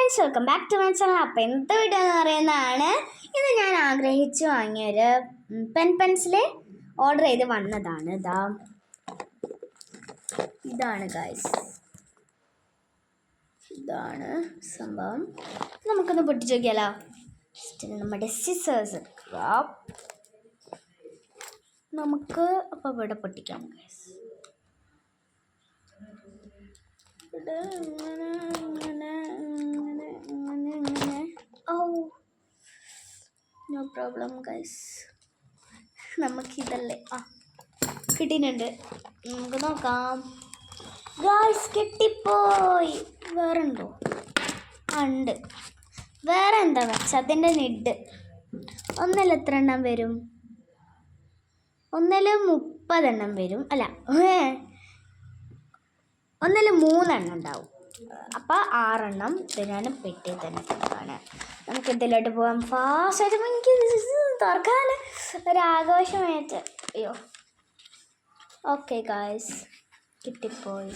Friends, welcome back to my channel. അപ്പോൾ എന്ത് video എന്ന് പറയുന്നതാണ്, ഇത് ഞാൻ ആഗ്രഹിച്ചു വാങ്ങിയൊരു പെൻസിൽ ഓർഡർ ചെയ്ത് വന്നതാണ്. ഇതാണ് ഗൈസ്, ഇതാണ് സംഭവം. നമുക്കൊന്ന് പൊട്ടിച്ച് നോക്കിയാലോ. നമ്മുടെ സിസേഴ്സ് നമുക്ക് അപ്പോൾ ഇവിടെ പൊട്ടിക്കാം ഗൈസ്. നോ പ്രോബ്ലം ഗൈസ്, നമുക്കിതല്ലേ കിട്ടിയിട്ടുണ്ട്. നമുക്ക് നോക്കാം ഗൈസ്. കിട്ടിപ്പോയി. വേറെ ഉണ്ടോ? ഉണ്ട്. വേറെ എന്താ വെച്ചാൽ അതിൻ്റെ നിഡ് ഒന്നിൽ എത്ര എണ്ണം വരും? ഒന്നിൽ 30 എണ്ണം വരും. അല്ല, ഒന്നിൽ 3 എണ്ണം ഉണ്ടാവും. അപ്പോൾ 6 എണ്ണം ഇതിനാണ് പെട്ടി തന്നെ കൊടുക്കാണ്. നമുക്ക് ഇതിലോട്ട് പോകാം ഫാസ്റ്റായിട്ട്. എനിക്ക് തുറക്കാൻ ഒരാഘോഷമായിട്ട്. അയ്യോ, ഓക്കെ ഗൈസ്, കിട്ടിപ്പോയി.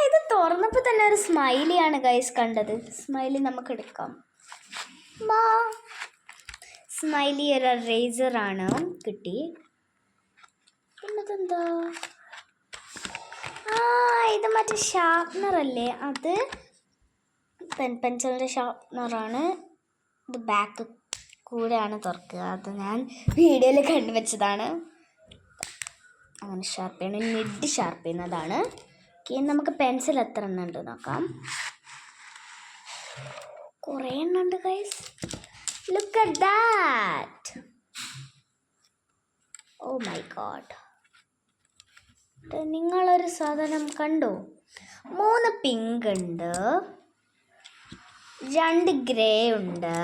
ഇത് തുറന്നപ്പോൾ തന്നെ ഒരു സ്മൈലിയാണ് ഗൈസ് കണ്ടത്. സ്മൈലി നമുക്ക് എടുക്കാം. സ്മൈലി ഒരു റേസറാണ് കിട്ടി. പിന്നതെന്താ? ഇത് മറ്റേ ഷാർപ്നർ അല്ലേ? അത് പെൻസിലിൻ്റെ ഷാർപ്നറാണ്. ഇത് ബാക്ക് കൂടെയാണ് തുറക്കുക. അത് ഞാൻ വീഡിയോയിൽ കണ്ടുവച്ചതാണ്. അങ്ങനെ ഷാർപ്പ് ചെയ്യണം, മിഡ് ഷാർപ്പ് ചെയ്യുന്നതാണ്. നമുക്ക് പെൻസിൽ എത്ര എണ്ണം ഉണ്ട് നോക്കാം. കുറേ എണ്ണം ഉണ്ട് guys. Look at that. Oh my God, നിങ്ങളൊരു സാധനം കണ്ടോ? 3 പിങ്ക് ഉണ്ട്, 2 ഗ്രേ ഉണ്ട്,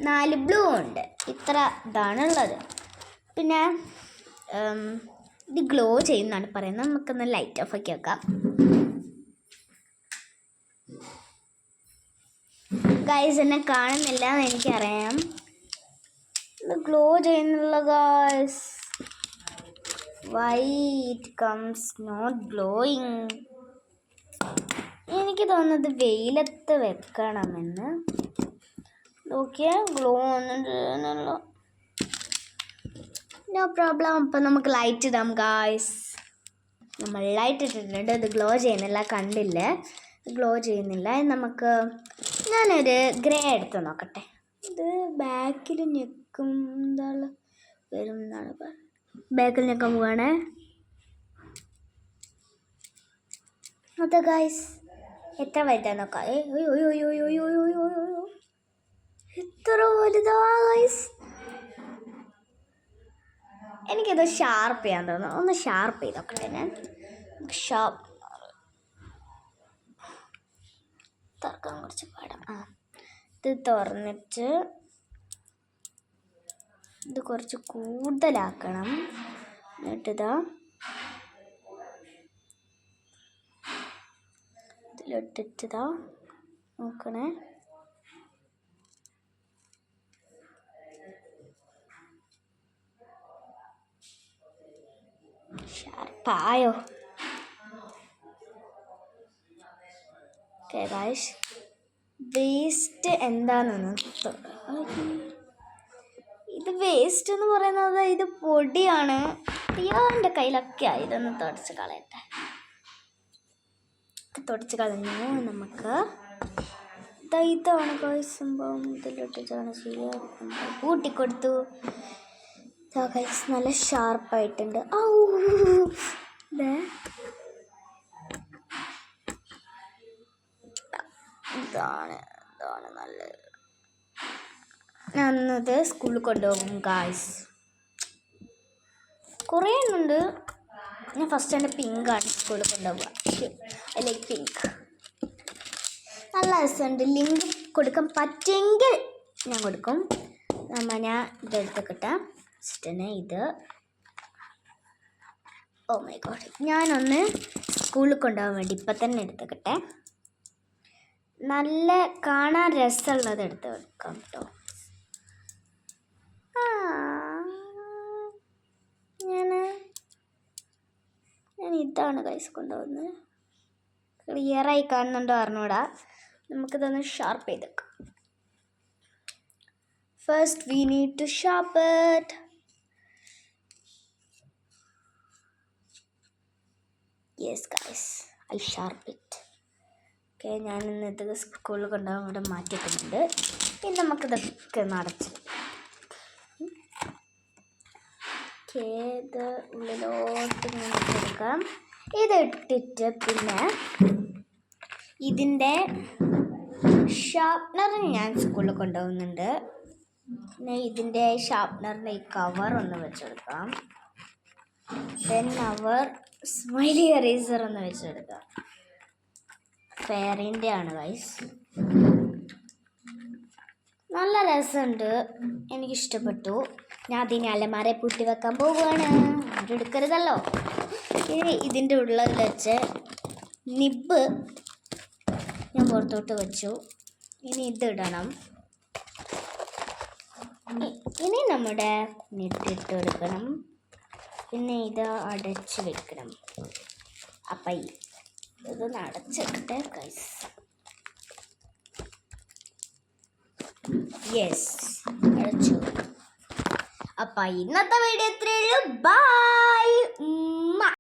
4 ബ്ലൂ ഉണ്ട്. ഇത്ര ഇതാണുള്ളത്. പിന്നെ ഇത് ഗ്ലോ ചെയ്യുന്നതാണ് പറയുന്നത്. നമുക്കൊന്ന് ലൈറ്റ് ഓഫ് ആക്കി വെക്കാം ഗൈസ്. എന്നെ കാണുന്നില്ല എന്ന് എനിക്കറിയാം. ഇത് ഗ്ലോ ചെയ്യുന്നുള്ള guys. Why it comes not glowing? എനിക്ക് തോന്നുന്നത് വെയിലത്ത് വെക്കണമെന്ന്. നോക്കിയാൽ ഗ്ലോ ഒന്നുണ്ടല്ലോ. No problem. അപ്പം നമുക്ക് ലൈറ്റ് ഇടാം ഗായ്സ്. നമ്മൾ ലൈറ്റ് ഇട്ടിട്ടുണ്ട്. ഇത് ഗ്ലോ ചെയ്യുന്നില്ല, കണ്ടില്ലേ? ഗ്ലോ ചെയ്യുന്നില്ല. നമുക്ക് ഞാനൊരു ഗ്രേ എടുത്ത് നോക്കട്ടെ. ഇത് ബാക്കിൽ ഞെക്കും എന്താണ് വരും എന്നാണ് പറയുന്നത്. ബാക്കിൽ ഞെക്കാൻ പോവാണ്. അതെ ഗൈസ്, എത്ര വലുതാ നോക്കാം. എത്ര വലുതാ ഗൈസ്. എനിക്കിത് ഷാർപ്പ് ചെയ്യാൻ തോന്നുന്നു. ഒന്ന് ഷാർപ്പ് ചെയ്ത് നോക്കട്ടെ ഞാൻ. ഷാർപ്പ് തുറക്കാൻ കുറച്ച് പാടാം. ഇത് തുറന്നിട്ട് ഇത് കുറച്ച് കൂടുതലാക്കണം. എന്നിട്ടിതാ ഇതിലിട്ടിട്ടിതാ നോക്കണേ. ഷാർപ്പായോ? ഓക്കെ ഗൈസ്, വേസ്റ്റ് എന്താണെന്ന്. ഇത് വേസ്റ്റ് എന്ന് പറയുന്നത് ഇത് പൊടിയാണ്. എൻ്റെ കയ്യിലൊക്കെ ആയി. ഇതൊന്ന് തുടച്ച് കളയട്ടെ. തുടച്ച് കളഞ്ഞു. നമുക്ക് ഇതാണ് ഗൈസ് സംഭവം. ഇതിലിട്ടിട്ടാണ് ചെയ്യുക. കൂട്ടിക്കൊടുത്തു. ഗൈസ് നല്ല ഷാർപ്പായിട്ടുണ്ട്. ഇതാണ് നല്ലത്. ഞാനത് സ്കൂളിൽ കൊണ്ടുപോകും ഗായ്സ്. കുറേ എണ്ണുണ്ട്. ഞാൻ ഫസ്റ്റ് എൻ്റെ പിങ്കാണ് സ്കൂളിൽ കൊണ്ടുപോകുക. I like pink. നല്ല രസമുണ്ട്. ലിങ്ക് കൊടുക്കാൻ പറ്റുമെങ്കിൽ ഞാൻ കൊടുക്കും. ഞാൻ ഇതെടുത്തിട്ടെ ഫസ്റ്റ് ഇത്. ഓ മൈ ഗോഡ്, ഞാനൊന്ന് സ്കൂളിൽ കൊണ്ടുപോകാൻ വേണ്ടി ഇപ്പം തന്നെ എടുത്തിട്ടെ. നല്ല കാണാൻ രസമുള്ളത് എടുത്ത് വെക്കാം കേട്ടോ. ഞാൻ ഇതാണ് ഗൈസ് കൊണ്ടുപോകുന്നത്. ക്ലിയറായി കാണുന്നുണ്ടോ അറിഞ്ഞൂടാ. നമുക്കിതൊന്ന് ഷാർപ്പ് ചെയ്തെടുക്കാം. First we need to sharp it. Yes guys, I sharp it. Okay, ഞാൻ ഇന്നത്തെ സ്കൂളിൽ കൊണ്ടുപോകാൻ ഇവിടെ മാറ്റിയിട്ടുണ്ട്. ഇനി നമുക്കിതൊക്കെ നടച്ച് ഇത് ഉള്ളിലോട്ട് എടുക്കാം. ഇതിട്ടിട്ട് പിന്നെ ഇതിൻ്റെ ഷാർപ്നർ ഞാൻ സ്കൂളിൽ കൊണ്ടുപോകുന്നുണ്ട്. പിന്നെ ഇതിൻ്റെ ഷാർപ്നറിൻ്റെ ഈ കവർ ഒന്ന് വെച്ചെടുക്കാം. ദെൻ അവർ സ്മൈലി എറേസർ ഒന്ന് വെച്ചെടുക്കാം. ഫെയറിൻ്റെ ആണ് ഗൈസ്. നല്ല രസമുണ്ട്, എനിക്കിഷ്ടപ്പെട്ടു. ഞാൻ അതിനെ അലമാരയിൽ പൂട്ടി വെക്കാൻ പോവുകയാണ്. എടുക്കരുതല്ലോ. ഇനി ഇതിൻ്റെ ഉള്ളിൽ വെച്ച് നിബ്ബ് ഞാൻ പുറത്തോട്ട് വെച്ചു. ഇനി ഇതിടണം. ഇനി നമ്മുടെ നെറ്റിട്ട് കൊടുക്കണം. പിന്നെ ഇത് അടച്ച് വെക്കണം. അപ്പം ഇതൊന്ന് അടച്ചിട്ടെ ഗൈസ്. യെസ്, അടച്ചു. അപ്പം ഇന്നത്തെ വീഡിയോ ഇത്രയേ ഉള്ളൂ. ബൈ.